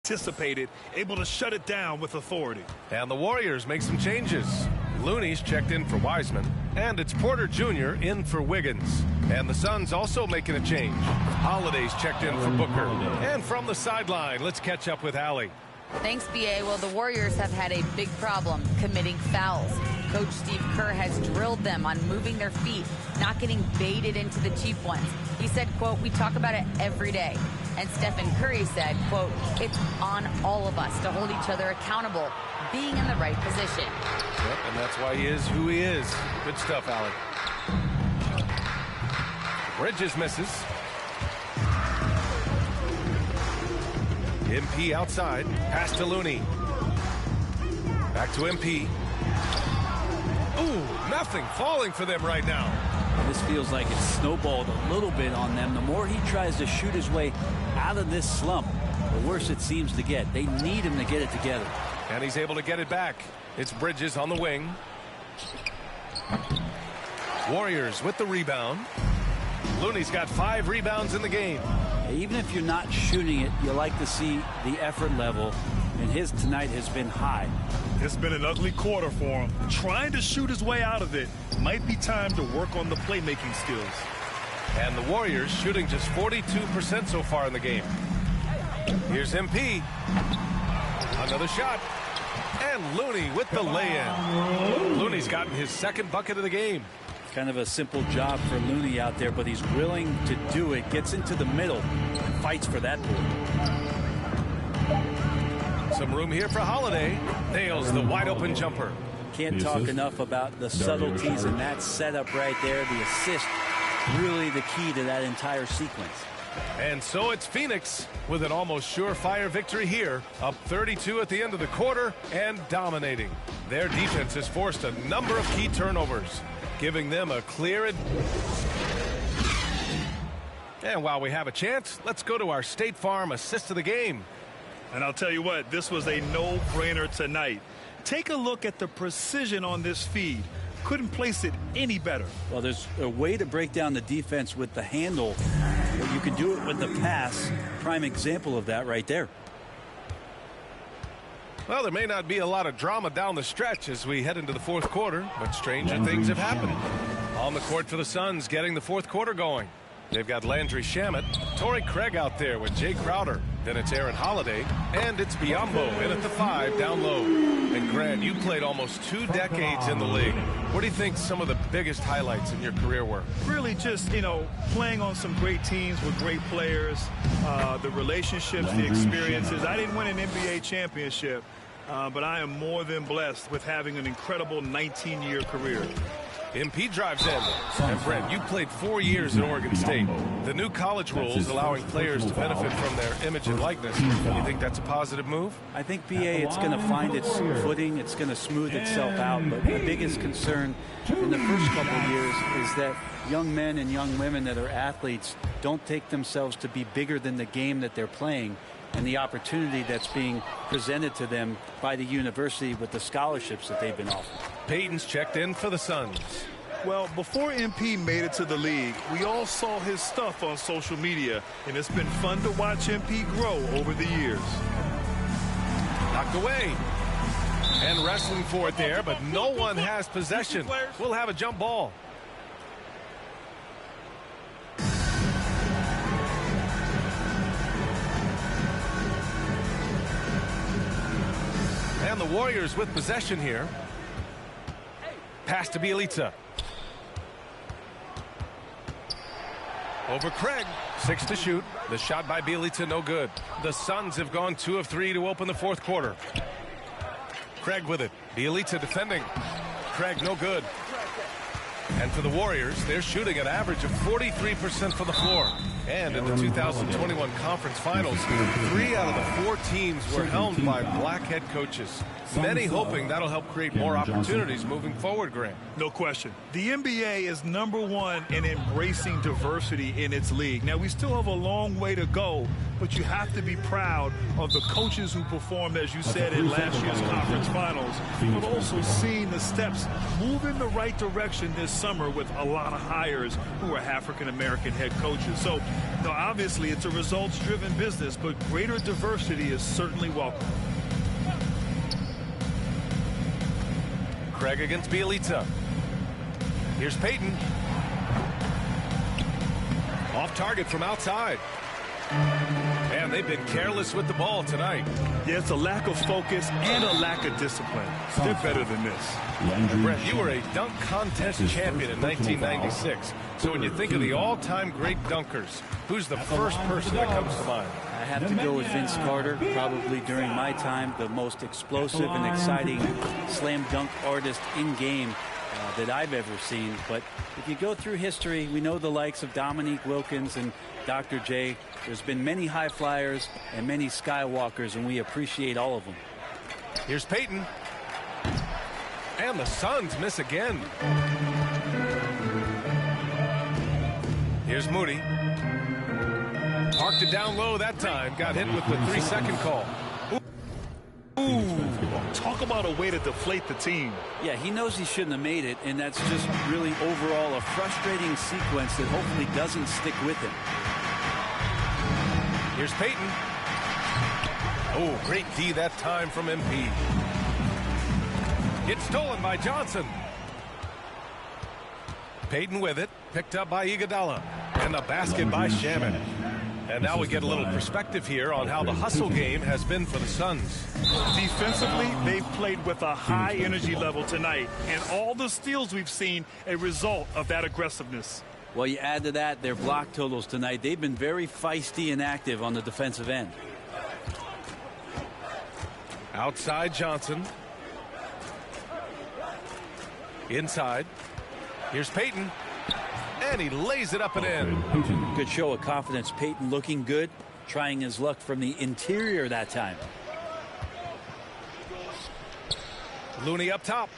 Anticipated, able to shut it down with authority. And the Warriors make some changes. Looney's checked in for Wiseman, and it's Porter Jr. in for Wiggins. And the Suns also making a change. Holiday's checked in for Booker. And from the sideline, let's catch up with Allie. Thanks, BA. Well, the Warriors have had a big problem committing fouls. Coach Steve Kerr has drilled them on moving their feet, not getting baited into the cheap ones. He said, quote, "We talk about it every day." And Stephen Curry said, quote, "It's on all of us to hold each other accountable, being in the right position." Yep, and that's why he is who he is. Good stuff, Allie. Bridges misses. MP outside. Pass to Looney. Back to MP. Ooh, nothing falling for them right now. This feels like it's snowballed a little bit on them. The more he tries to shoot his way out of this slump, the worse it seems to get. They need him to get it together. And he's able to get it back. It's Bridges on the wing. Warriors with the rebound. Looney's got 5 rebounds in the game. Even if you're not shooting it, you like to see the effort level, and his tonight has been high. It's been an ugly quarter for him. Trying to shoot his way out of it. Might be time to work on the playmaking skills. And the Warriors shooting just 42% so far in the game. Here's MP. Another shot. And Looney with the lay-in. Looney's gotten his 2nd bucket of the game. Kind of a simple job for Looney out there, but he's willing to do it. Gets into the middle and fights for that board. Some room here for Holiday. Nails the wide open jumper. Can't talk enough about the subtleties in that setup right there. The assist, really the key to that entire sequence. And so it's Phoenix with an almost surefire victory here, up 32 at the end of the quarter and dominating. Their defense has forced a number of key turnovers, giving them a clear And while we have a chance, let's go to our State Farm assist of the game. And I'll tell you what, this was a no-brainer tonight. Take a look at the precision on this feed. Couldn't place it any better. Well, there's a way to break down the defense with the handle, but you can do it with the pass. Prime example of that right there. Well, there may not be a lot of drama down the stretch as we head into the 4th quarter, but stranger things have happened. On the court for the Suns, getting the 4th quarter going. They've got Landry Shamet, Torrey Craig out there with Jay Crowder. Then it's Aaron Holiday, and it's Biyombo in at the 5 down low. And Grant, you played almost 2 decades in the league. What do you think some of the biggest highlights in your career were? Really just, playing on some great teams with great players, the relationships, the experiences. I didn't win an NBA championship, but I am more than blessed with having an incredible 19-year career. MP drives in. And Brent, you played 4 years at Oregon State. The new college rules allowing players to benefit from their image and likeness. You think that's a positive move? I think, BA, it's going to find its footing. It's going to smooth itself out. But the biggest concern in the first couple of years is that young men and young women that are athletes don't take themselves to be bigger than the game that they're playing and the opportunity that's being presented to them by the university with the scholarships that they've been offered. Payton's checked in for the Suns. Well, before MP made it to the league, we all saw his stuff on social media, and it's been fun to watch MP grow over the years. Knocked away. And wrestling for it there, but no one has possession. We'll have a jump ball. And the Warriors with possession here. Pass to Bjelica. Over Craig. 6 to shoot. The shot by Bjelica, no good. The Suns have gone 2 of 3 to open the fourth quarter. Craig with it. Bjelica defending. Craig, no good. And for the Warriors, they're shooting an average of 43% from the floor. And in the 2021 conference finals, 3 out of the 4 teams were helmed by black head coaches. Many hoping that'll help create more opportunities moving forward, Grant. No question. The NBA is #1 in embracing diversity in its league. Now, we still have a long way to go, but you have to be proud of the coaches who performed, as you said, in last year's conference finals, but also seeing the steps move in the right direction this summer with a lot of hires who are African-American head coaches. So, no, obviously, it's a results-driven business, but greater diversity is certainly welcome. Craig against Bjelica. Here's Payton. Off target from outside. And they've been careless with the ball tonight. Yeah, it's a lack of focus and a lack of discipline. They're better than this. Brett, you were a dunk contest champion in 1996. So when you think of the all-time great dunkers, who's the first person that comes to mind? I have to go with Vince Carter. Probably during my time, the most explosive and exciting slam dunk artist in game that I've ever seen. But if you go through history, we know the likes of Dominique Wilkins and Dr. J. There's been many high flyers and many skywalkers, and we appreciate all of them. Here's Payton. And the Suns miss again. Here's Moody. Parked it down low that time. Got hit with the 3-second call. Ooh, talk about a way to deflate the team. Yeah, he knows he shouldn't have made it, and that's just really overall a frustrating sequence that hopefully doesn't stick with him. Here's Payton. Oh, great D that time from MP. It's stolen by Johnson. Payton with it. Picked up by Iguodala. And the basket by Shaman. And now we get a little perspective here on how the hustle game has been for the Suns. Defensively, they've played with a high energy level tonight. And all the steals we've seen, a result of that aggressiveness. Well, you add to that their block totals tonight. They've been very feisty and active on the defensive end. Outside Johnson. Inside. Here's Payton. And he lays it up and in. Good show of confidence. Payton looking good. Trying his luck from the interior that time. Looney up top.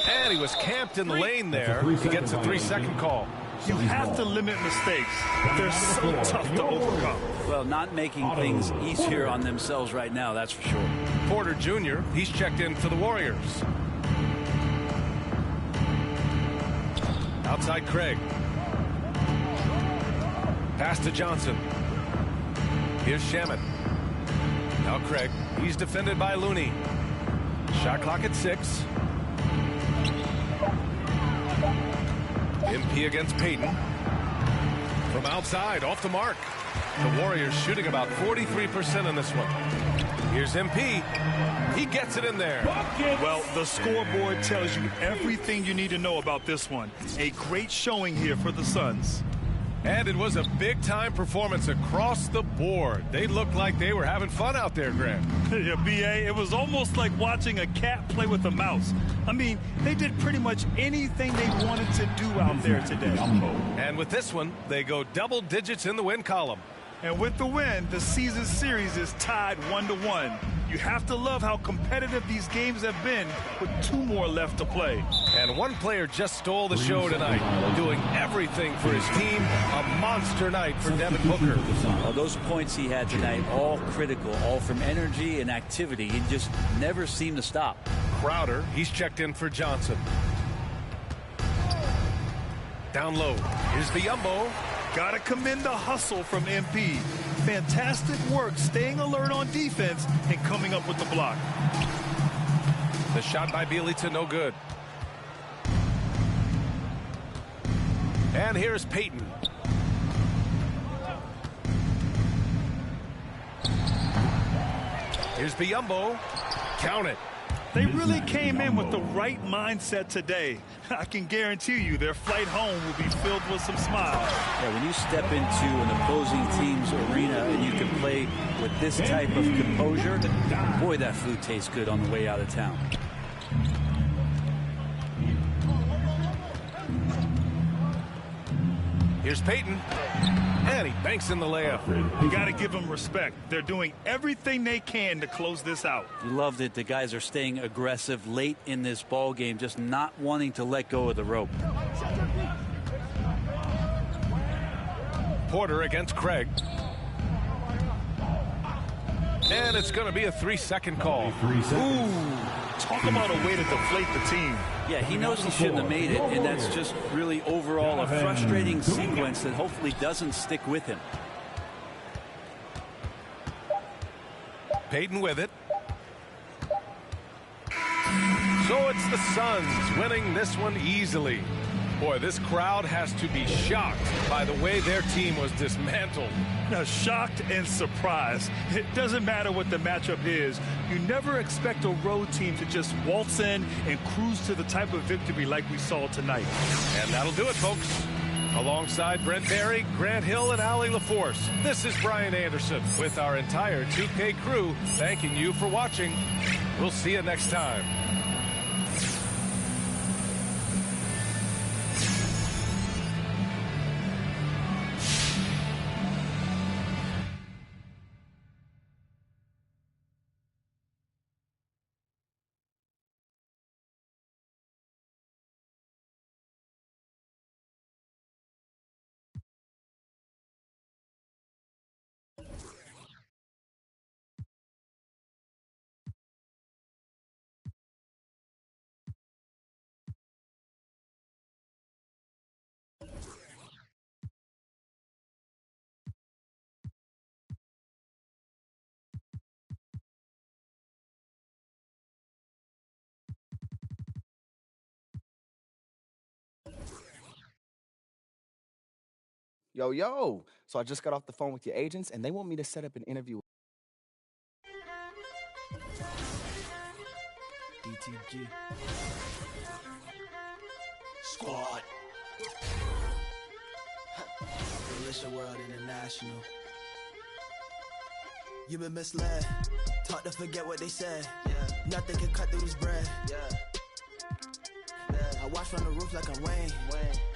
And he was camped in the lane there. He gets a 3-second call. You have to limit mistakes. They're so tough to overcome. Well, not making things easier on themselves right now, that's for sure. Porter Jr., he's checked in for the Warriors. Outside Craig. Pass to Johnson. Here's Shaman. Now Craig. He's defended by Looney. Shot clock at 6. MP against Payton. From outside, off the mark. The Warriors shooting about 43% in this one. Here's MP. He gets it in there. Well, the scoreboard tells you everything you need to know about this one. A great showing here for the Suns. And it was a big-time performance across the board. They looked like they were having fun out there, Grant. Yeah, B.A., it was almost like watching a cat play with a mouse. I mean, they did pretty much anything they wanted to do out there today. And with this one, they go double digits in the win column. And with the win, the season series is tied 1-1. You have to love how competitive these games have been with 2 more left to play. And one player just stole the show tonight, doing everything for his team. A monster night for Devin Booker. Well, those points he had tonight, all critical, all from energy and activity. He just never seemed to stop. Crowder, he's checked in for Johnson. Down low. Here's Biyombo. Gotta commend the hustle from MP. Fantastic work staying alert on defense and coming up with the block. The shot by Bjelica, no good. And here's Payton. Here's Biyombo. Count it. They really came in with the right mindset today. I can guarantee you their flight home will be filled with some smiles. Yeah, when you step into an opposing team's arena and you can play with this type of composure, boy, that food tastes good on the way out of town. Here's Peyton. And he banks in the layup. You got to give them respect. They're doing everything they can to close this out. You loved it. The guys are staying aggressive late in this ball game, just not wanting to let go of the rope. Porter against Craig. And it's going to be a 3-second call. Ooh, talk about a way to deflate the team. Yeah, he knows he shouldn't have made it, and that's just really overall a frustrating sequence that hopefully doesn't stick with him. Peyton with it. So it's the Suns winning this one easily. Boy, this crowd has to be shocked by the way their team was dismantled. Now, shocked and surprised. It doesn't matter what the matchup is. You never expect a road team to just waltz in and cruise to the type of victory like we saw tonight. And that'll do it, folks. Alongside Brent Barry, Grant Hill, and Allie LaForce, this is Brian Anderson with our entire 2K crew thanking you for watching. We'll see you next time. Yo, yo. So I just got off the phone with your agents, and they want me to set up an interview. DTG. Squad. Delicious World International. You've been misled. Taught to forget what they said. Nothing can cut through this bread. I watch from the roof like I'm Wayne.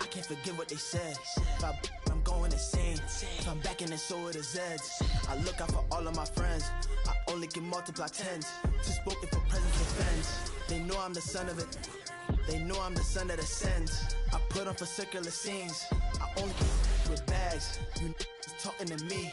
I can't forget what they said. If I'm going insane. If I'm back in it, so it is Zeds. I look out for all of my friends. I only can multiply tens. Too spoken for presence offense. They know I'm the son of it. They know I'm the son that ascends. I put on for circular scenes. I only with bags. You talking to me.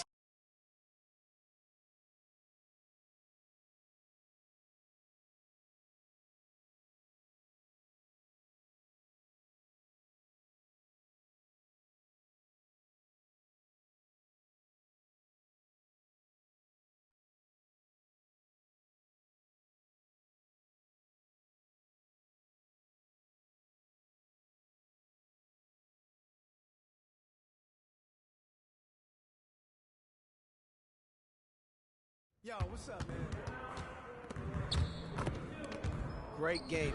Yo, what's up, man? Great game.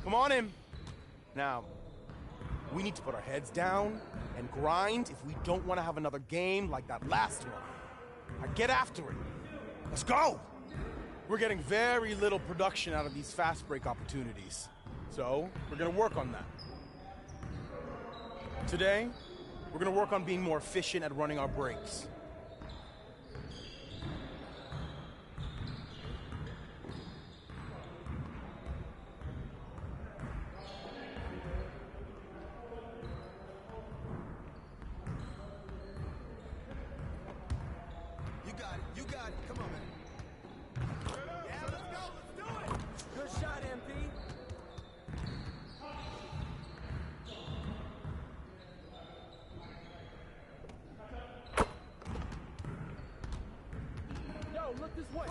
Come on in. Now, we need to put our heads down and grind if we don't want to have another game like that last one. Now get after it. Let's go! We're getting very little production out of these fast break opportunities. So, we're gonna work on that. Today, we're gonna work on being more efficient at running our breaks. got it. Come on, man. Yeah, let's go. Let's do it. Good shot, MP. Yo, look this way.